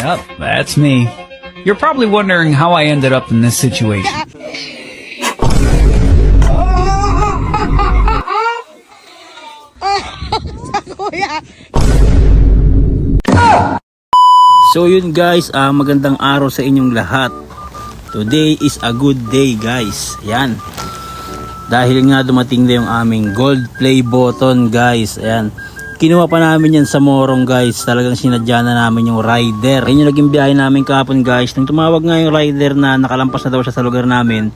Yep, that's me. You're probably wondering how I ended up in this situation. So yun guys, magandang araw sa inyong lahat. Today is a good day guys. Yan. Dahil nga dumating na yung aming gold play button guys. Ayan. Kinuha pa namin yan sa Morong guys. Talagang sinadya na namin yung rider. Ayun yung naging biyahe namin kahapon guys. Nung tumawag nga yung rider na nakalampas na daw siya sa lugar namin,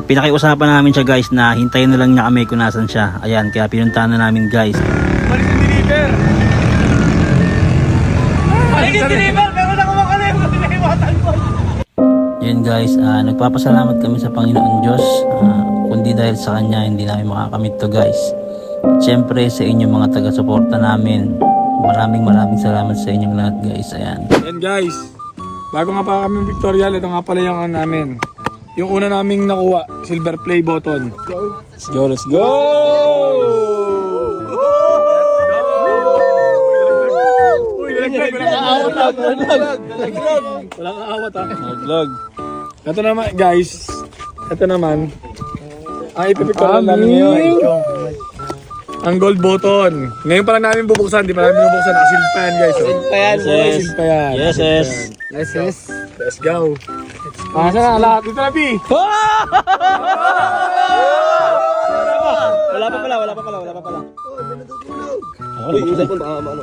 pinakiusapan namin siya guys na hintayin na lang niya kami kung nasan siya. Ayan, kaya pinuntahan na namin guys. Yan guys, nagpapasalamat kami sa Panginoon Diyos. Kundi dahil sa Kanya hindi namin makakamit to guys. Siyempre sa inyong mga taga-suporta namin, maraming salamat sa inyong lahat guys. Ayan. Yan guys, bago nga pa kami Victorial, ito nga pala yung namin. Yung una naming nakuha, silver play button. Let's go, let's go! Walang aawat ha. Vlog. Ito naman guys. Ito naman. Ang ipipicturean namin ngayon. Ang gold button. Ngayon pa lang namin bubuksan. Di pa namin bubuksan. Nakasil pa yan guys. Nakasil pa yan. Nakasil pa yan. Yes, yes. Yes, yes. Let's go. Saan na lahat? Dito na, B. Wala pa pala. Uy, isa po baka ano.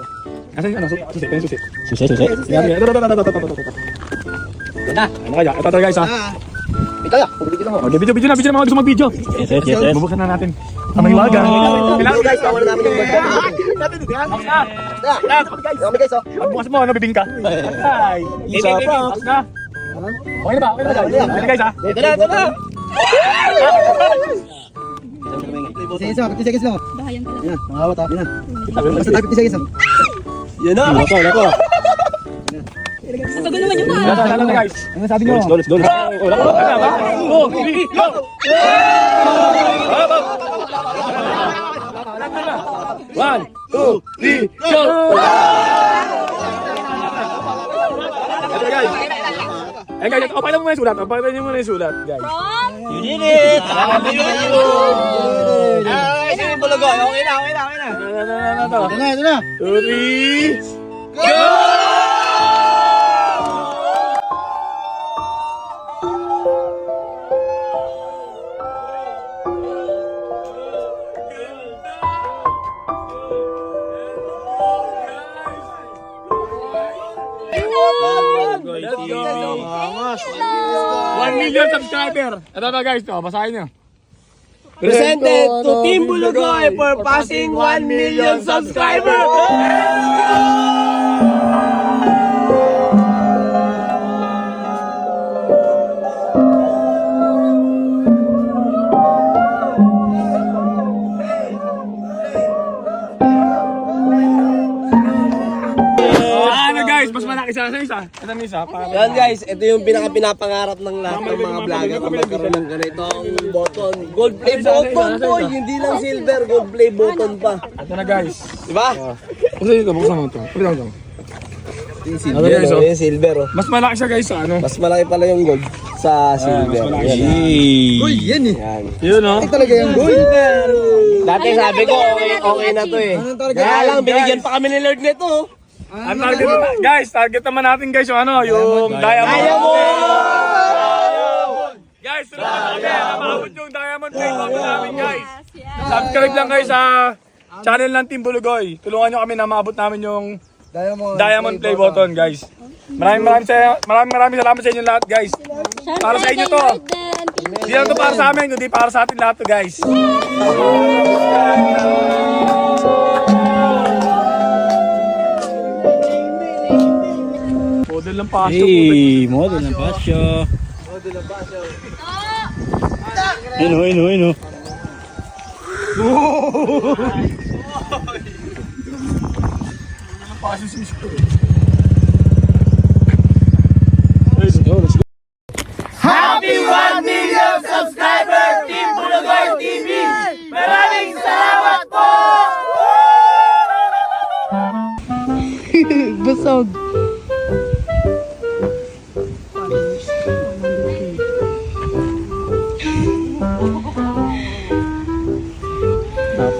Asan yun? Susi. Susi. Yan. Ano kaya? Ito guys ha. Ikaw ya, video mo. Okay, video na mga gusto mag-video. Yes. Bubuksan na natin. Ang mahiwaga. Guys, kawala namin yung banda. Guys, oh. Pagbukas mo, ano, bibing ka? Ay, isa pa. Okay na ba? Okay guys ha. Ito na. Sige, 50 seconds lang. Bahayan pala. Yan, mangawat ha. Yan. Basta tayo 50 seconds. Yan na. Nako. Sasagot naman yung mahal. Ano guys? Ano sabi nyo? Let's go. Wala ko. Go, 3, go! 1, 2, 3, go! Ito guys. Eh guys, paano mo muna yung sulat? Paano nyo muna yung sulat, guys? You did it! Ay, sige yung bulago. Okay na. Ito na. 2, 3, go! Let's go! 1 million subscriber! Ito na guys, basahin nyo. Presented to Team Bulugoy for passing 1 million subscribers! Ano guys, mas malaki sa isa. Ito na isa. Yan guys, ito yung pinaka-pinapangarap ng lahat ng mga vlogger na magkaroon ng ganitong button. Gold play button to, hindi lang silver, gold play button pa. Ito na guys. Diba? Buksan mo ito. Yung Ano guys, oh? yung silver oh. Mas malaki siya guys sa ano. Mas malaki pala yung gold sa silver. mas malaki. Yan, Uy, yan eh. yan. Yun oh. Ito talaga yung gold. Dati sabi ko, okay na to eh. Anong target? Kaya lang, binigyan pa kami ni Lord nito. Ang target guys, target naman natin guys yung ano, yung diamond. Guys, sunod na kami. Mabot yung diamond play button namin guys. Subscribe lang kayo sa channel ng Team Bulugoy. Tulungan nyo kami na maabot namin yung diamond play button guys. Maraming salamat sa inyo lahat guys. Para sa inyo to. Hindi lang to para sa amin, kundi para sa atin lahat to guys. Model ng pasyo. Model ng pasyo. Ino. Pasyo si Misko. Happy 1 million subscriber Team Bulugoy TV! Maraming salamat po! Busog.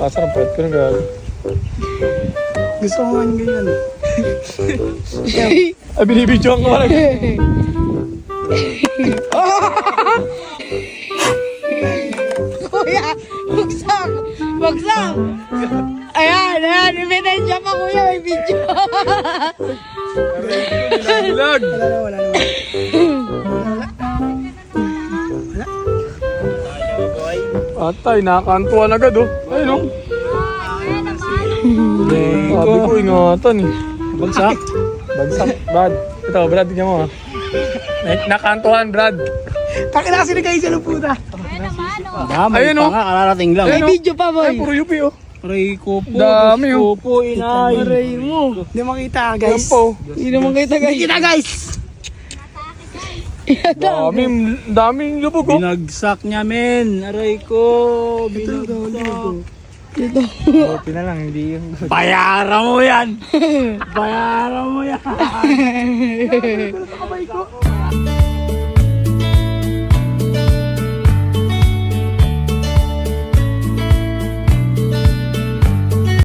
Sasarap pa. Pero gag. Gusto ko nga ganyan. Ay, binibidyoan ko parang. Kuya, bugsak! Bugsak! Ayan, ayan, ebidensya pa kuya, may video. Vlog. Wala naman. Atay, nakakantuan agad oh. Ayun oh. Sabi ko, ingatan eh. Bagsak. Bagsak, Brad. Ito, Brad, tignan mo ha. Nakantuhan, Brad. Takin na kasi ni Kaisa ng puta. Ayun oh. Kararating lang. May video pa, Ay, boy. puro UP oh. Aray ko po. Dami oh. po, inay. Aray mo. Hindi makita Ayan guys. po. Hindi naman kita guys. Kita guys. Daming lubog oh. Binagsak niya, men. Aray ko. Binagsak. Dito. Buti na lang, hindi yung... Bayaran mo yan. Bayaran mo yan.